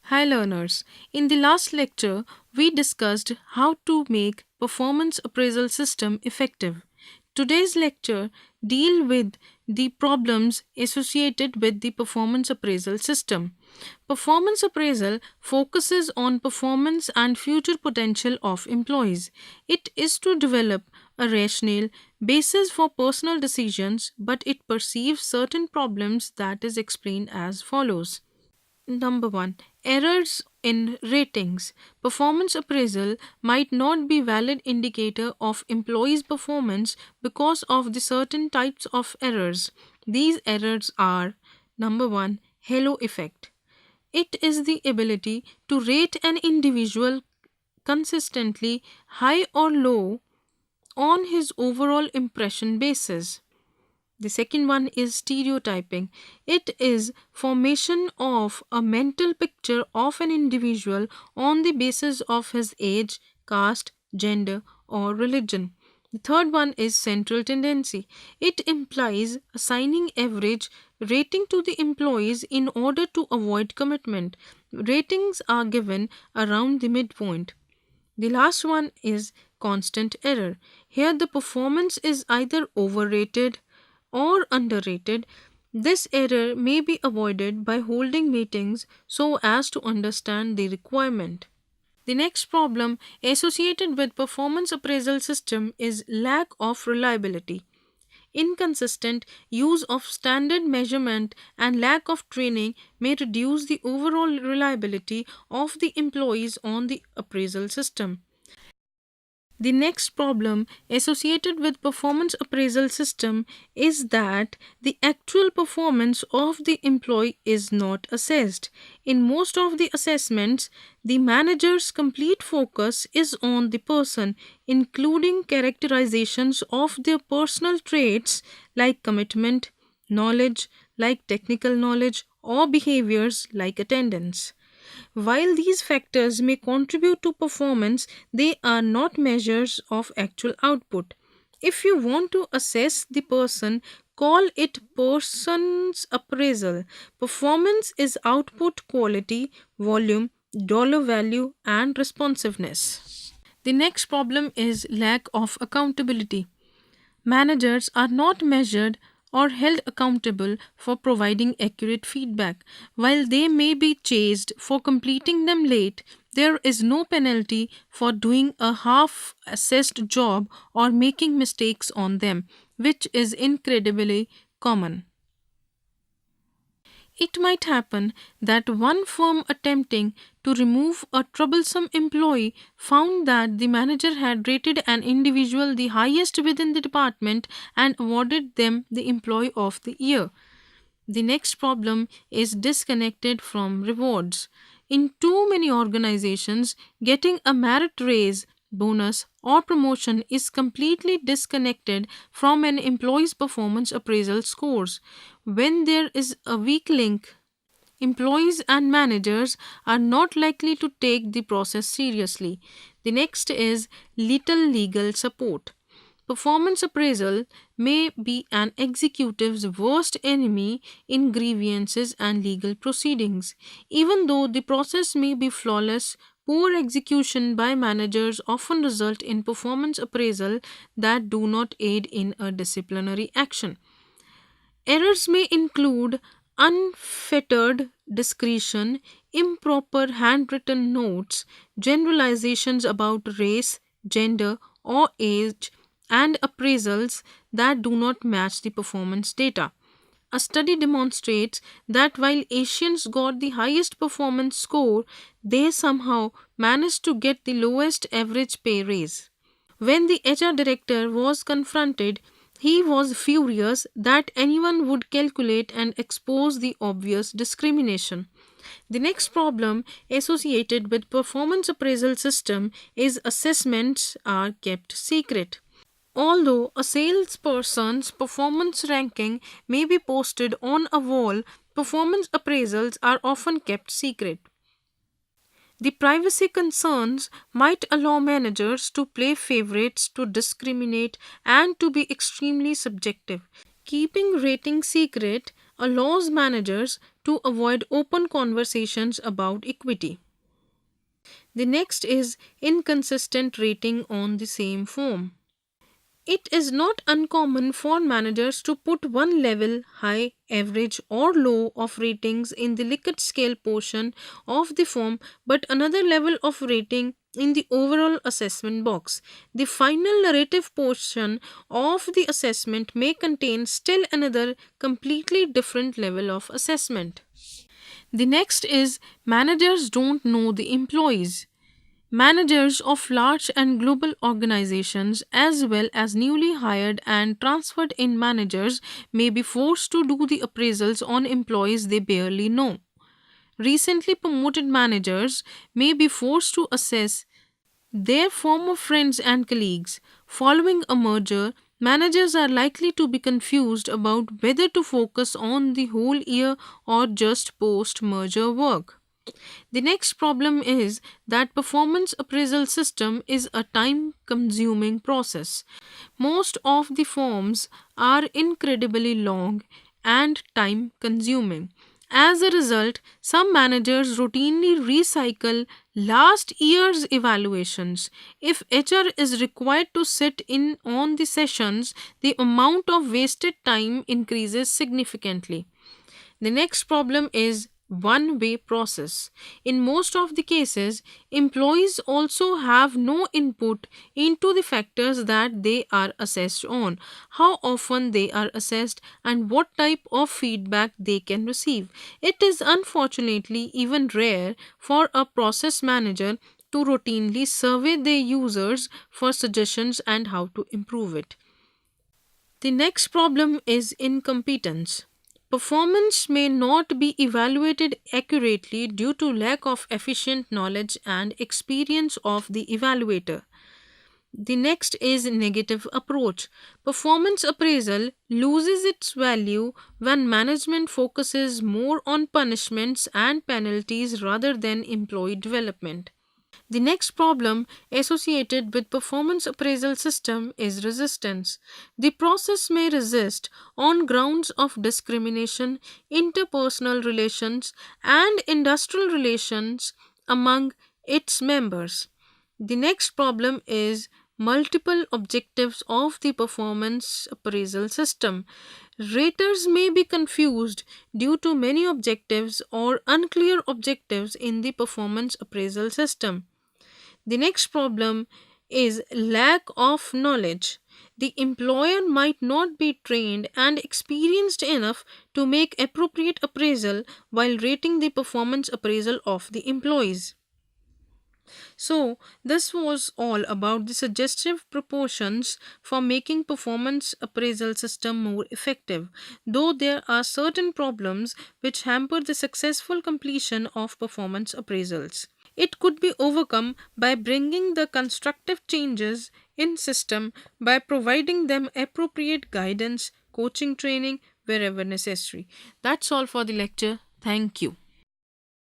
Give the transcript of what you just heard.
Hi learners. In the last lecture, we discussed how to make performance appraisal system effective. Today's lecture deal with the problems associated with the performance appraisal system. Performance appraisal focuses on performance and future potential of employees. It is to develop a rational basis for personal decisions, but it perceives certain problems that is explained as follows. Number one, errors in ratings. Performance appraisal might not be valid indicator of employees' performance because of the certain types of errors. These errors are number one, halo effect. It is the ability to rate an individual consistently high or low on his overall impression basis. The second one is stereotyping. It is formation of a mental picture of an individual on the basis of his age, caste, gender, or religion. The third one is central tendency. It implies assigning average rating to the employees in order to avoid commitment. Ratings are given around the midpoint. The last one is constant error. Here, the performance is either overrated or underrated. This error may be avoided by holding meetings so as to understand the requirement. The next problem associated with performance appraisal system is lack of reliability. Inconsistent use of standard measurement and lack of training may reduce the overall reliability of the employees on the appraisal system. The next problem associated with performance appraisal system is that the actual performance of the employee is not assessed. In most of the assessments, the manager's complete focus is on the person, including characterizations of their personal traits like commitment, knowledge, like technical knowledge, or behaviors like attendance. While these factors may contribute to performance, they are not measures of actual output. If you want to assess the person, call it person's appraisal. Performance is output quality, volume, dollar value, and responsiveness. The next problem is lack of accountability. Managers are not measured or held accountable for providing accurate feedback. While they may be chased for completing them late, there is no penalty for doing a half assessed job or making mistakes on them, which is incredibly common. It might happen that one firm attempting to remove a troublesome employee found that the manager had rated an individual the highest within the department and awarded them the Employee of the Year. The next problem is disconnected from rewards. In too many organizations, getting a merit raise, bonus, or promotion is completely disconnected from an employee's performance appraisal scores. When there is a weak link, employees and managers are not likely to take the process seriously. The next is little legal support. Performance appraisal may be an executive's worst enemy in grievances and legal proceedings. Even though the process may be flawless, poor execution by managers often result in performance appraisal that do not aid in a disciplinary action. Errors may include unfettered discretion, improper handwritten notes, generalizations about race, gender, or age, and appraisals that do not match the performance data. A study demonstrates that while Asians got the highest performance score, they somehow managed to get the lowest average pay raise. When the HR director was confronted, he was furious that anyone would calculate and expose the obvious discrimination. The next problem associated with performance appraisal system is assessments are kept secret. Although a salesperson's performance ranking may be posted on a wall, performance appraisals are often kept secret. The privacy concerns might allow managers to play favorites, to discriminate, and to be extremely subjective. Keeping ratings secret allows managers to avoid open conversations about equity. The next is inconsistent rating on the same form. It is not uncommon for managers to put one level, high, average, or low, of ratings in the Likert scale portion of the form, but another level of rating in the overall assessment box. The final narrative portion of the assessment may contain still another completely different level of assessment. The next is managers don't know the employees. Managers of large and global organizations, as well as newly hired and transferred in managers, may be forced to do the appraisals on employees they barely know. Recently promoted managers may be forced to assess their former friends and colleagues. Following a merger, managers are likely to be confused about whether to focus on the whole year or just post merger work. The next problem is that performance appraisal system is a time consuming process. Most of the forms are incredibly long and time consuming. As a result, some managers routinely recycle last year's evaluations. If HR is required to sit in on the sessions, the amount of wasted time increases significantly. The next problem is one way process. In most of the cases, employees also have no input into the factors that they are assessed on, how often they are assessed, and what type of feedback they can receive. It is unfortunately even rare for a process manager to routinely survey their users for suggestions and how to improve it. The next problem is incompetence. Performance may not be evaluated accurately due to lack of efficient knowledge and experience of the evaluator. The next is negative approach. Performance appraisal loses its value when management focuses more on punishments and penalties rather than employee development. The next problem associated with performance appraisal system is resistance. The process may resist on grounds of discrimination, interpersonal relations, and industrial relations among its members. The next problem is multiple objectives of the performance appraisal system. Raters may be confused due to many objectives or unclear objectives in the performance appraisal system. The next problem is lack of knowledge. The employer might not be trained and experienced enough to make appropriate appraisal while rating the performance appraisal of the employees. So, this was all about the suggestive proportions for making performance appraisal system more effective, though there are certain problems which hamper the successful completion of performance appraisals. It could be overcome by bringing the constructive changes in system by providing them appropriate guidance, coaching training wherever necessary. That's all for the lecture. Thank you.